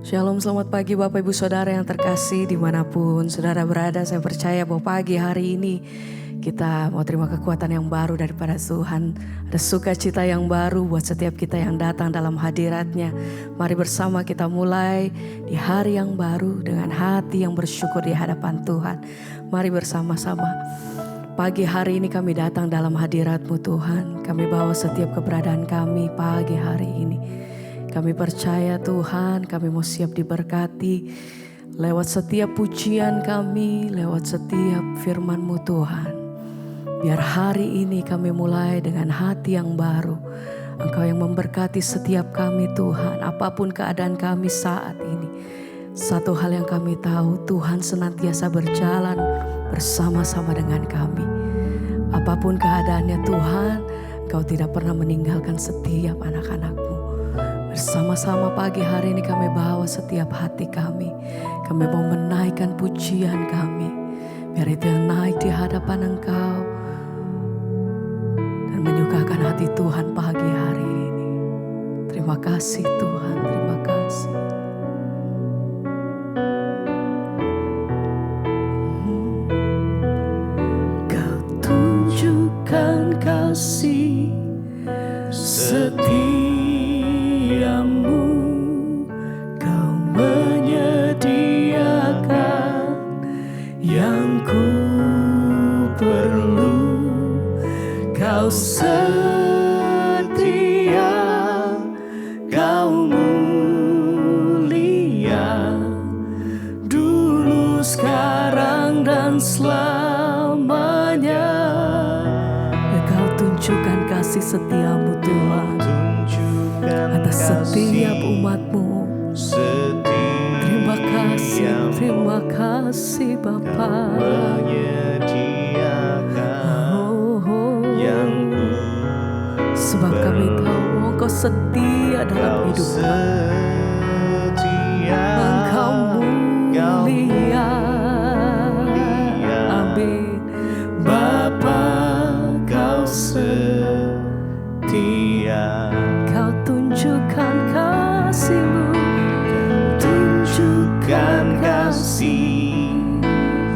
Shalom, selamat pagi Bapak Ibu Saudara yang terkasih dimanapun Saudara berada. Saya percaya bahwa pagi hari ini kita mau terima kekuatan yang baru daripada Tuhan. Ada sukacita yang baru buat setiap kita yang datang dalam hadirat-Nya. Mari bersama kita mulai di hari yang baru dengan hati yang bersyukur di hadapan Tuhan. Mari bersama-sama. Pagi hari ini kami datang dalam hadirat-Mu Tuhan. Kami bawa setiap keberadaan kami pagi hari ini. Kami percaya Tuhan, kami mau siap diberkati lewat setiap pujian kami, lewat setiap firman-Mu Tuhan. Biar hari ini kami mulai dengan hati yang baru. Engkau yang memberkati setiap kami Tuhan, apapun keadaan kami saat ini. Satu hal yang kami tahu, Tuhan senantiasa berjalan bersama-sama dengan kami. Apapun keadaannya Tuhan, Engkau tidak pernah meninggalkan setiap anak-anak-Mu. Bersama-sama pagi hari ini kami bawa setiap hati kami. Kami mau menaikkan pujian kami. Biar itu yang naik di hadapan Engkau. Dan menyukakan hati Tuhan pagi hari ini. Terima kasih Tuhan, terima kasih. Kau tunjukkan kasih setiamu. Kau menyediakan yang ku perlu. Kau setia, kau mulia, dulu, sekarang, dan selamanya. Kau tunjukkan kasih setiamu Tuhan atas setiap umat-Mu. Terima kasih Bapa. Sebab kami tahu Engkau setia dalam hidup kami. Engkau mulia. Amin. Bapa, Kau setia. Kau tunjukkan kasih-Mu. Tunjukkan kasih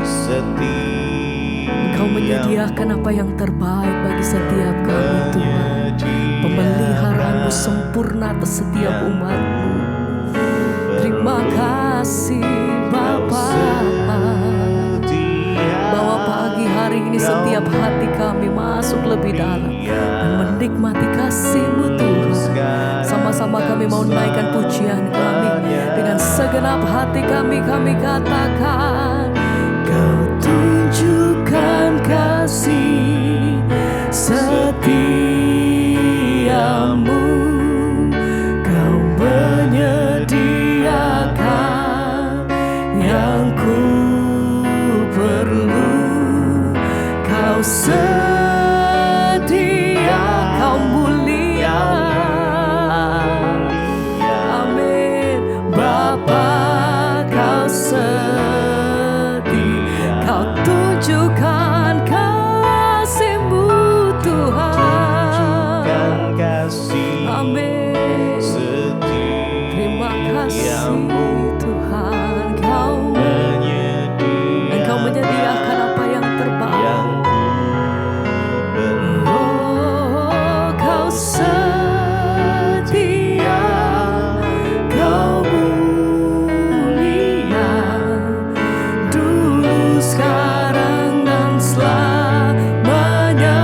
setia. Engkau menyediakan apa yang terbaik bagi setiap kami Tuhan. Pemeliharaan-Mu sempurna atas setiap umat-Mu. Terima kasih Bapa. Bahwa pagi hari ini setiap hati kami masuk lebih dalam dan menikmati kasih-Mu Tuhan. Sama-sama kami mau naikkan pujian kami dengan segenap hati kami katakan, Kau tunjukkan kasih setiamu. Kau menyediakan yang ku perlu. Kau setia, Kau mulia. Amin. Bapa, Kau setia. Kau tunjukkan kasih-Mu Tuhan. Amin. Terima kasih Tuhan. Engkau menyediakan apa yang terbaik. Oh, Kau setia, Kau mulia, dulu, sekarang, dan selamanya.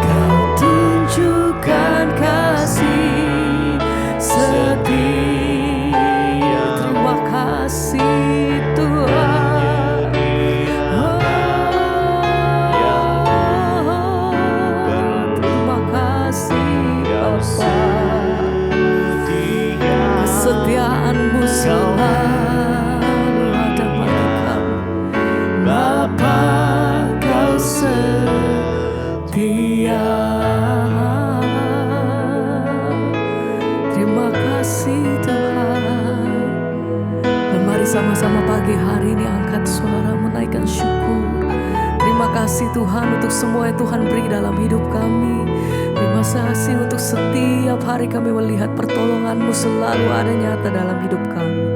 Kau tunjukkan kasih setia. Terima kasih Tuhan. Terima kasih Bapa. Kesetiaan-Mu selalu ada bagi kami. Bapa, Kau setia. Terima kasih Tuhan. Dan mari sama-sama pagi hari ini angkat suara menaikkan syukur. Terima kasih Tuhan untuk semua yang Tuhan beri dalam hidup kami. Terima kasih untuk setiap hari kami melihat pertolongan-Mu selalu ada nyata dalam hidup kami.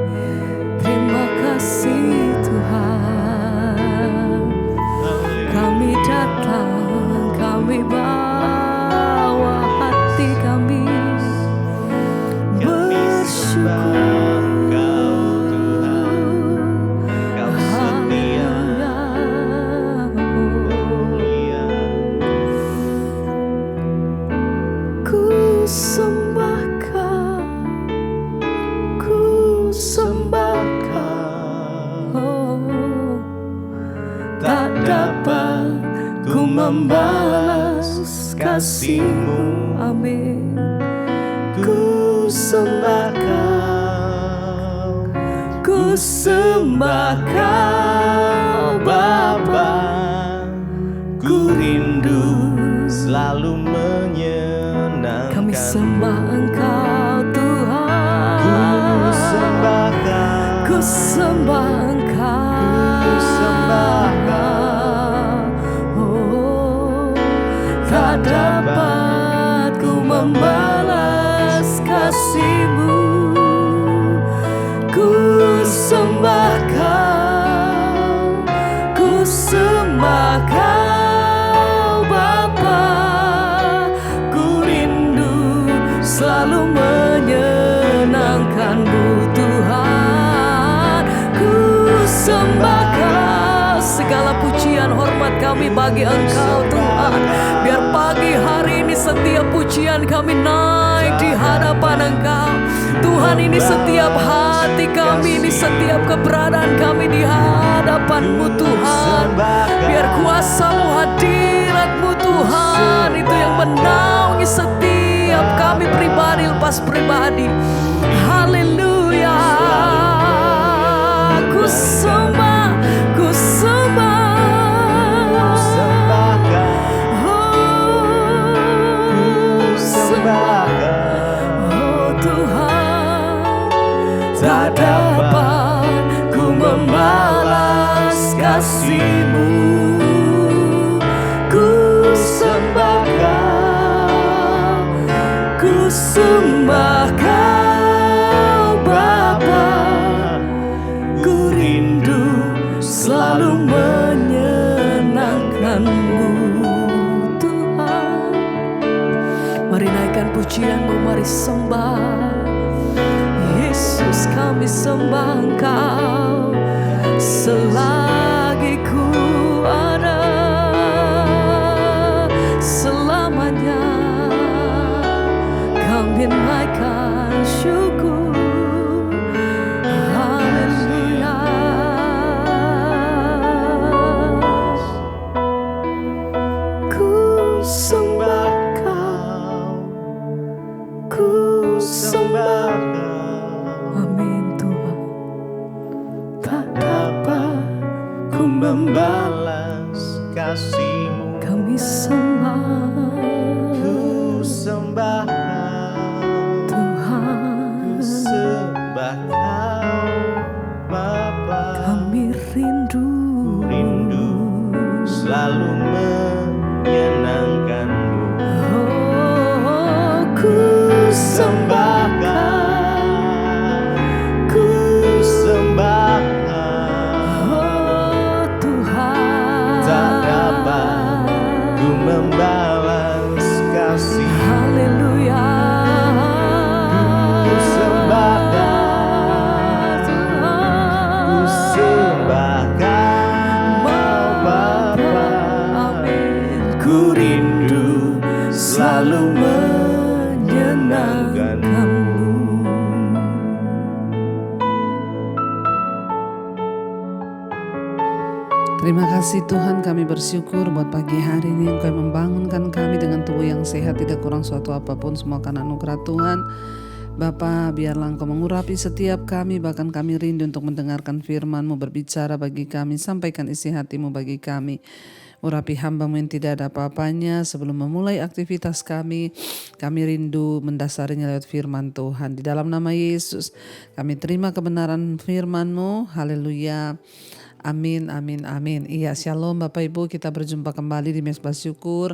Terima kasih Tuhan. Kami datang, kami bawa hati kami bersyukur. Membalas kasih-Mu, amin. Ku sembah Kau Bapa, ku rindu selalu menyenangkan. Kami sembah Engkau Tuhan, ku sembah Engkau, ku sembah dapat ku membalas kasih-Mu. Ku sembah Kau Bapa, ku rindu selalu menyenangkan-Mu Tuhan. Ku sembah Kau, segala pujian hormat kami bagi Engkau Tuhan. Biar pagi hari ini setiap pujian kami naik di hadapan Engkau Tuhan. Ini setiap hati kami, ini setiap keberadaan kami di hadapan-Mu Tuhan. Biar kuasa-Mu, hadirat-Mu Tuhan, itu yang menaungi setiap kami pribadi lepas pribadi. Haleluya. Ku sembah tak dapat ku membalas kasih-Mu. Ku sembah Kau Bapa, ku rindu selalu menyenangkan-Mu Tuhan. Mari naikkan pujian-Mu, mari sembah Yesus, kami sembah Engkau selagi ku ada, selamanya kami naikkan syukur. Haleluya. Ku sembah Kau, ku sembah Kau. Membalas kasih-Mu, kami sembah. Ku sembah Tuhan, ku sembah Kau Bapa. Kami rindu selalu menyenangkan-Mu. Oh, ku sembah Kau, ku sembah membalas kasih. Haleluya. Ku sembah Tuhan, ku sembah Kau Bapa, amin. Ku rindu selalu menyenangkan-Mu. Terima kasih Tuhan, kami bersyukur buat pagi hari ini Engkau membangunkan kami dengan tubuh yang sehat, tidak kurang suatu apapun, semua karena anugerah Tuhan. Bapa, biarlah Engkau mengurapi setiap kami, bahkan kami rindu untuk mendengarkan firman-Mu, berbicara bagi kami, sampaikan isi hati-Mu bagi kami. Urapi hamba-Mu yang tidak ada apa-apanya. Sebelum memulai aktivitas kami rindu mendasarinya lewat firman Tuhan. Di dalam nama Yesus kami terima kebenaran firman-Mu. Haleluya. Amin, amin, amin. Iya, shalom Bapak Ibu, kita berjumpa kembali di Mesbah Syukur.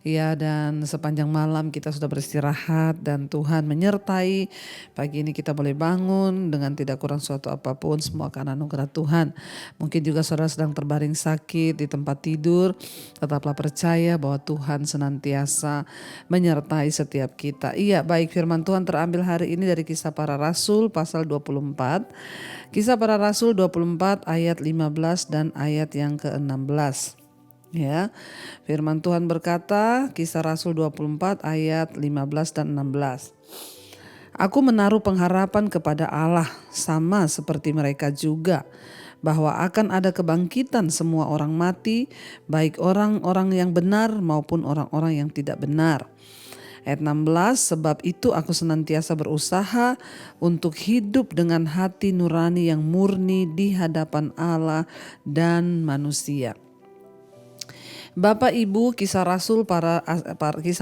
Ya, dan sepanjang malam kita sudah beristirahat dan Tuhan menyertai. Pagi ini kita boleh bangun dengan tidak kurang suatu apapun, semua karena anugerah Tuhan. Mungkin juga saudara sedang terbaring sakit di tempat tidur, tetaplah percaya bahwa Tuhan senantiasa menyertai setiap kita. Iya, baik, firman Tuhan terambil hari ini dari Kisah Para Rasul pasal 24. Kisah Para Rasul 24 ayat 15 dan ayat yang ke-16. Ya. Firman Tuhan berkata, Kisah Rasul 24 ayat 15 dan 16. Aku menaruh pengharapan kepada Allah sama seperti mereka juga, bahwa akan ada kebangkitan semua orang mati, baik orang-orang yang benar maupun orang-orang yang tidak benar. Ayat 16, sebab itu aku senantiasa berusaha untuk hidup dengan hati nurani yang murni di hadapan Allah dan manusia. Bapak Ibu, kisah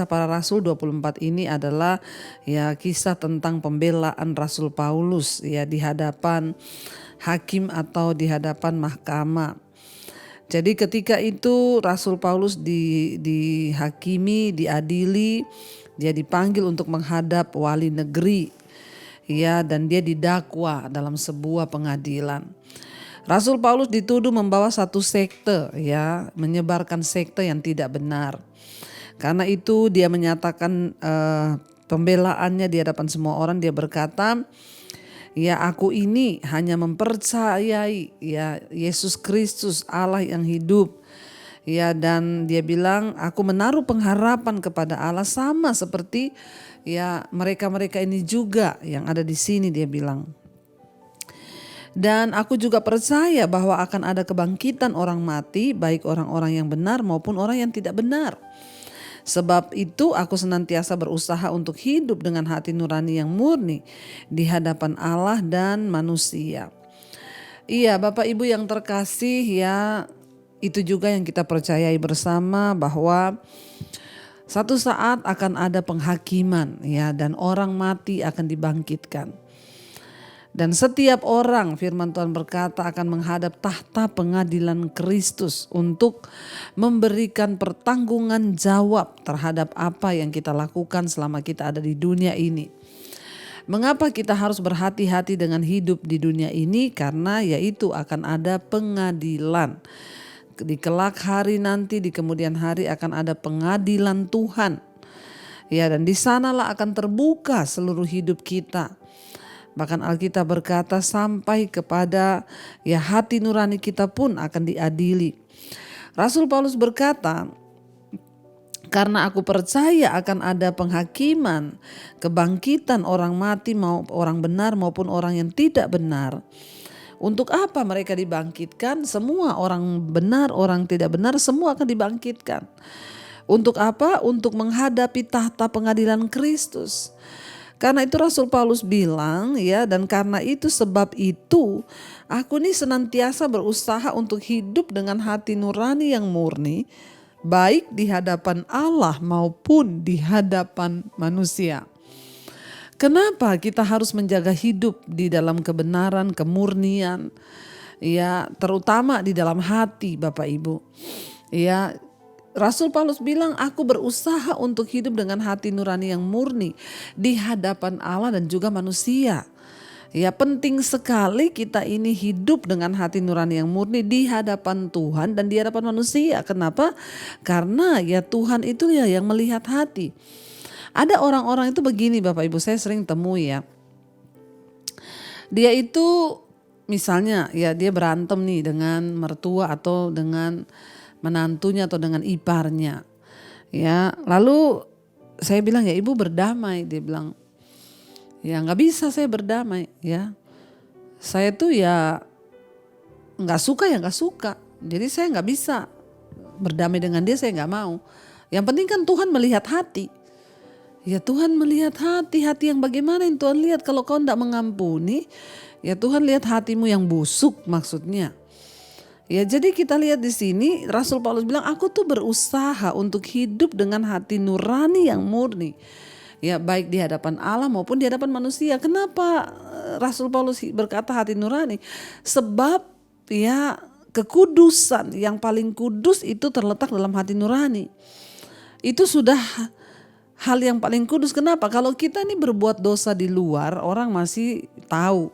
para Rasul 24 ini adalah ya kisah tentang pembelaan Rasul Paulus ya di hadapan hakim atau di hadapan mahkamah. Jadi ketika itu Rasul Paulus dihakimi, diadili, dia dipanggil untuk menghadap wali negeri. Ya, dan dia didakwa dalam sebuah pengadilan. Rasul Paulus dituduh membawa satu sekte, ya, menyebarkan sekte yang tidak benar. Karena itu dia menyatakan pembelaannya di hadapan semua orang. Dia berkata, ya, aku ini hanya mempercayai ya Yesus Kristus Allah yang hidup. Ya, dan dia bilang aku menaruh pengharapan kepada Allah sama seperti ya mereka-mereka ini juga yang ada di sini, dia bilang. Dan aku juga percaya bahwa akan ada kebangkitan orang mati, baik orang-orang yang benar maupun orang yang tidak benar. Sebab itu aku senantiasa berusaha untuk hidup dengan hati nurani yang murni di hadapan Allah dan manusia. Iya, Bapak Ibu yang terkasih, ya, itu juga yang kita percayai bersama bahwa satu saat akan ada penghakiman, ya, dan orang mati akan dibangkitkan. Dan setiap orang, firman Tuhan berkata, akan menghadap tahta pengadilan Kristus untuk memberikan pertanggungan jawab terhadap apa yang kita lakukan selama kita ada di dunia ini. Mengapa kita harus berhati-hati dengan hidup di dunia ini? Karena yaitu akan ada pengadilan. Di kelak hari nanti, di kemudian hari akan ada pengadilan Tuhan. Ya, dan di sanalah akan terbuka seluruh hidup kita. Bahkan Alkitab berkata sampai kepada ya hati nurani kita pun akan diadili. Rasul Paulus berkata, karena aku percaya akan ada penghakiman, kebangkitan orang mati, mau orang benar maupun orang yang tidak benar. Untuk apa mereka dibangkitkan? Semua orang benar, orang tidak benar, semua akan dibangkitkan. Untuk apa? Untuk menghadapi tahta pengadilan Kristus. Karena itu Rasul Paulus bilang, ya, dan karena itu sebab itu aku ini senantiasa berusaha untuk hidup dengan hati nurani yang murni, baik di hadapan Allah maupun di hadapan manusia. Kenapa kita harus menjaga hidup di dalam kebenaran, kemurnian, ya, terutama di dalam hati, Bapak Ibu. Ya, Rasul Paulus bilang, aku berusaha untuk hidup dengan hati nurani yang murni di hadapan Allah dan juga manusia. Ya, penting sekali kita ini hidup dengan hati nurani yang murni di hadapan Tuhan dan di hadapan manusia. Kenapa? Karena ya Tuhan itu ya yang melihat hati. Ada orang-orang itu begini, Bapak Ibu, saya sering temui ya. Dia itu misalnya ya dia berantem nih dengan mertua atau dengan menantunya atau dengan iparnya. Ya, lalu saya bilang, ya ibu berdamai. Dia bilang, ya nggak bisa saya berdamai, ya. Saya tuh ya nggak suka ya nggak suka. Jadi saya nggak bisa berdamai dengan dia, saya nggak mau. Yang penting kan Tuhan melihat hati. Ya Tuhan melihat hati yang bagaimana yang Tuhan lihat. Kalau kau tidak mengampuni, ya Tuhan lihat hatimu yang busuk maksudnya. Ya, jadi kita lihat di sini Rasul Paulus bilang, aku tuh berusaha untuk hidup dengan hati nurani yang murni. Ya, baik di hadapan Allah maupun di hadapan manusia. Kenapa Rasul Paulus berkata hati nurani? Sebab ya kekudusan yang paling kudus itu terletak dalam hati nurani. Itu sudah hal yang paling kudus. Kenapa? Kalau kita nih berbuat dosa di luar, orang masih tahu.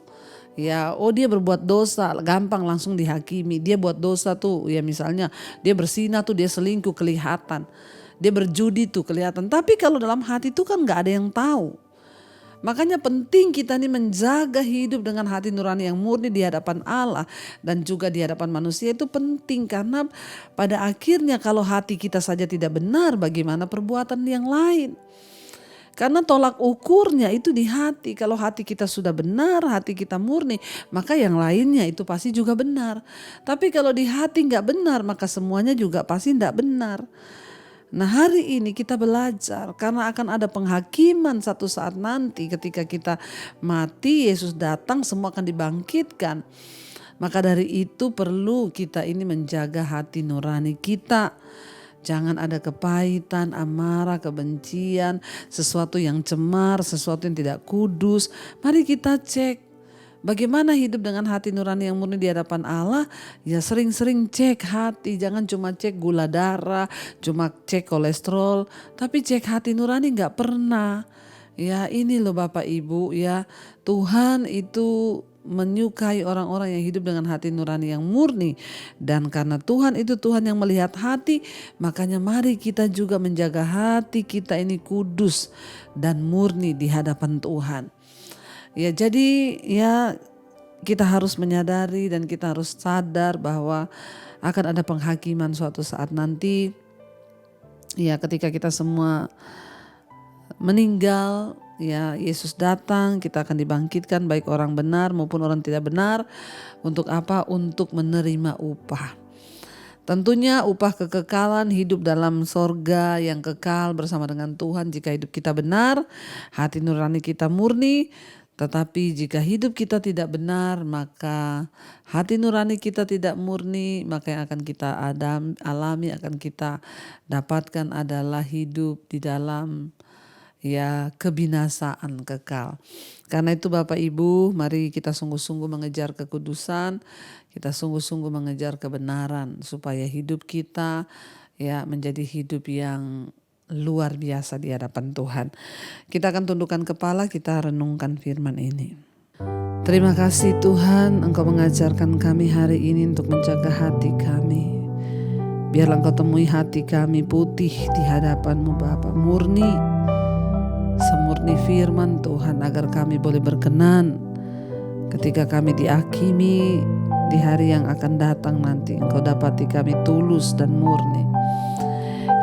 Ya, oh dia berbuat dosa, gampang langsung dihakimi. Dia buat dosa tuh, ya misalnya dia bersinah tuh, dia selingkuh kelihatan. Dia berjudi tuh kelihatan. Tapi kalau dalam hati tuh kan gak ada yang tahu. Makanya penting kita nih menjaga hidup dengan hati nurani yang murni di hadapan Allah dan juga di hadapan manusia. Itu penting karena pada akhirnya kalau hati kita saja tidak benar, bagaimana perbuatan yang lain? Karena tolak ukurnya itu di hati. Kalau hati kita sudah benar, hati kita murni, maka yang lainnya itu pasti juga benar. Tapi kalau di hati gak benar, maka semuanya juga pasti gak benar. Nah hari ini kita belajar karena akan ada penghakiman satu saat nanti ketika kita mati, Yesus datang, semua akan dibangkitkan. Maka dari itu perlu kita ini menjaga hati nurani kita. Jangan ada kepahitan, amarah, kebencian, sesuatu yang cemar, sesuatu yang tidak kudus. Mari kita cek. Bagaimana hidup dengan hati nurani yang murni di hadapan Allah? Ya sering-sering cek hati, jangan cuma cek gula darah, cuma cek kolesterol, tapi cek hati nurani gak pernah. Ya ini loh Bapak Ibu ya, Tuhan itu menyukai orang-orang yang hidup dengan hati nurani yang murni. Dan karena Tuhan itu Tuhan yang melihat hati, makanya mari kita juga menjaga hati kita ini kudus dan murni di hadapan Tuhan. Ya jadi ya kita harus menyadari dan kita harus sadar bahwa akan ada penghakiman suatu saat nanti. Ya ketika kita semua meninggal, ya Yesus datang, kita akan dibangkitkan baik orang benar maupun orang tidak benar. Untuk apa? Untuk menerima upah. Tentunya upah kekekalan hidup dalam sorga yang kekal bersama dengan Tuhan jika hidup kita benar, hati nurani kita murni. Tetapi jika hidup kita tidak benar, maka hati nurani kita tidak murni, maka yang akan kita alami, akan kita dapatkan adalah hidup di dalam ya kebinasaan kekal. Karena itu Bapak Ibu, mari kita sungguh-sungguh mengejar kekudusan, kita sungguh-sungguh mengejar kebenaran supaya hidup kita ya menjadi hidup yang luar biasa di hadapan Tuhan. Kita akan tundukkan kepala, kita renungkan firman ini. Terima kasih Tuhan, Engkau mengajarkan kami hari ini untuk menjaga hati kami. Biarlah Engkau temui hati kami putih di hadapan-Mu Bapa, murni, semurni firman Tuhan, agar kami boleh berkenan ketika kami dihakimi di hari yang akan datang nanti. Engkau dapati kami tulus dan murni.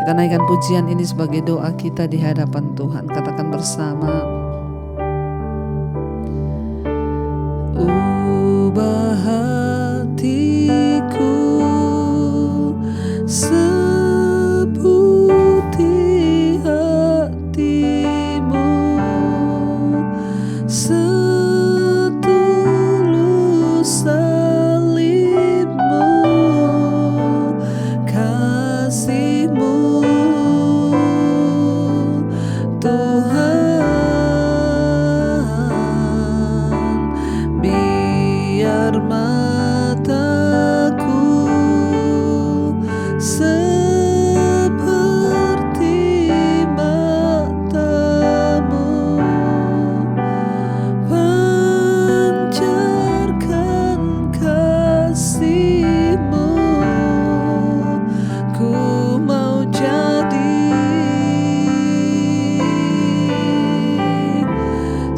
Kita naikkan pujian ini sebagai doa kita di hadapan Tuhan. Katakan bersama. Ubah hatiku seputih hatimu, setulus salibmu, kasihmu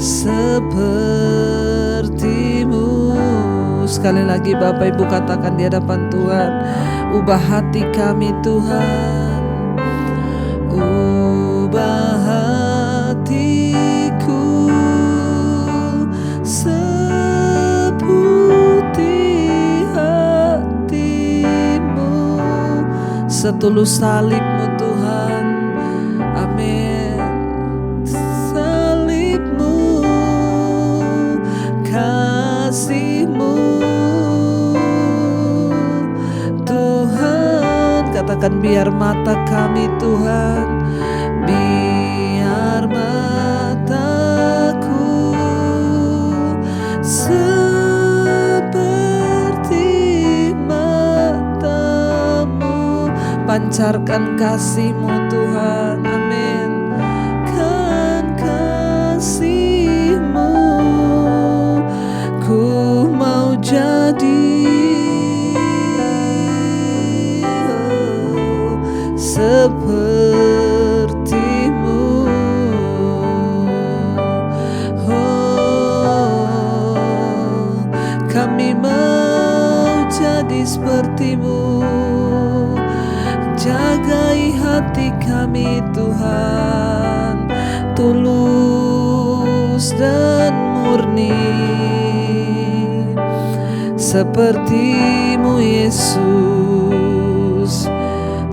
sepertimu. Sekali lagi Bapak Ibu katakan di hadapan Tuhan, ubah hati kami Tuhan, ubah hatiku seputih hatimu, setulus salibmu Tuhan. Amin. Salibmu, kasihmu Tuhan. Katakan biar mata kami Tuhan, biar mataku seperti matamu, memancarkan kasih-Mu Tuhan. Amin. Kan kasih-Mu ku mau jadi seperti-Mu. Kami mau jadi seperti-Mu. Jagai hati kami Tuhan, tulus dan murni, seperti-Mu Yesus.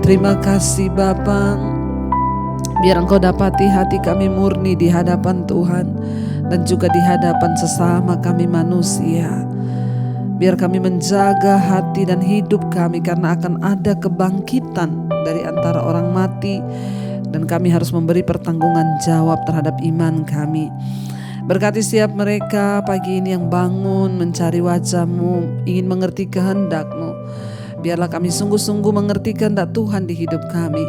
Terima kasih Bapa, biar Engkau dapati hati kami murni di hadapan Tuhan dan juga di hadapan sesama kami manusia. Biar kami menjaga hati dan hidup kami, karena akan ada kebangkitan dari antara orang mati, dan kami harus memberi pertanggungan jawab terhadap iman kami. Berkati setiap mereka pagi ini yang bangun mencari wajah-Mu, ingin mengerti kehendak-Mu. Biarlah kami sungguh-sungguh mengerti kehendak Tuhan di hidup kami,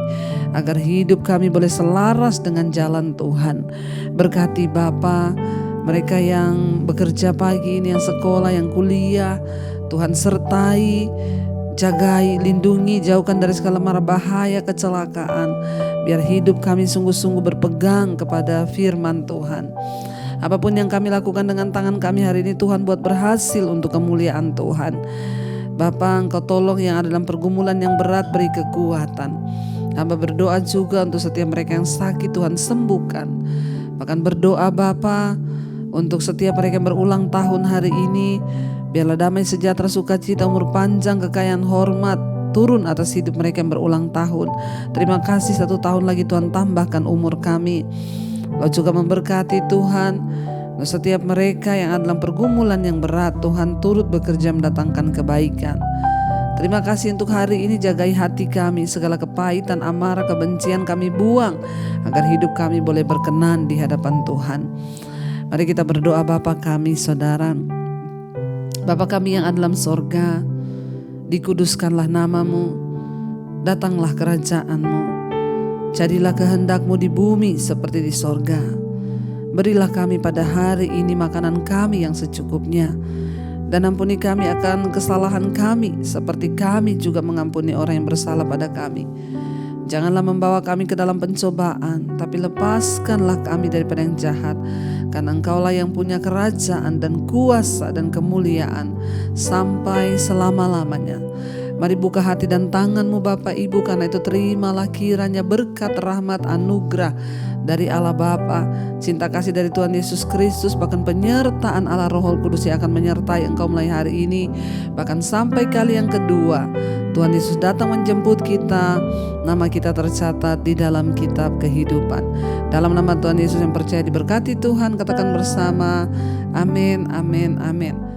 agar hidup kami boleh selaras dengan jalan Tuhan. Berkati Bapa, mereka yang bekerja pagi ini, yang sekolah, yang kuliah, Tuhan sertai, jagai, lindungi, jauhkan dari segala mara bahaya, kecelakaan. Biar hidup kami sungguh-sungguh berpegang kepada firman Tuhan. Apapun yang kami lakukan dengan tangan kami hari ini, Tuhan buat berhasil untuk kemuliaan Tuhan. Bapa, Engkau tolong yang ada dalam pergumulan yang berat, beri kekuatan. Hamba berdoa juga untuk setiap mereka yang sakit, Tuhan sembuhkan. Bahkan berdoa Bapa, untuk setiap mereka yang berulang tahun hari ini, biarlah damai sejahtera, sukacita, umur panjang, kekayaan, hormat turun atas hidup mereka yang berulang tahun. Terima kasih 1 tahun lagi Tuhan tambahkan umur kami. Kau juga memberkati Tuhan setiap mereka yang ada dalam pergumulan yang berat. Tuhan turut bekerja mendatangkan kebaikan. Terima kasih untuk hari ini, jagai hati kami, segala kepahitan, amarah, kebencian kami buang, agar hidup kami boleh berkenan di hadapan Tuhan. Mari kita berdoa. Bapa kami, Saudara, Bapa kami yang ada dalam sorga, dikuduskanlah nama-Mu, datanglah kerajaan-Mu, jadilah kehendak-Mu di bumi seperti di sorga. Berilah kami pada hari ini makanan kami yang secukupnya, dan ampuni kami akan kesalahan kami, seperti kami juga mengampuni orang yang bersalah pada kami. Janganlah membawa kami ke dalam pencobaan, tapi lepaskanlah kami daripada yang jahat. Karena Engkaulah yang punya kerajaan dan kuasa dan kemuliaan sampai selama-lamanya. Mari buka hati dan tangan-Mu Bapa Ibu, karena itu terimalah kiranya berkat, rahmat, anugerah dari Allah Bapa, cinta kasih dari Tuhan Yesus Kristus, bahkan penyertaan Allah Roh Kudus yang akan menyertai engkau mulai hari ini, bahkan sampai kali yang kedua Tuhan Yesus datang menjemput kita. Nama kita tercatat di dalam kitab kehidupan. Dalam nama Tuhan Yesus yang percaya diberkati Tuhan, katakan bersama, amin, amin, amin.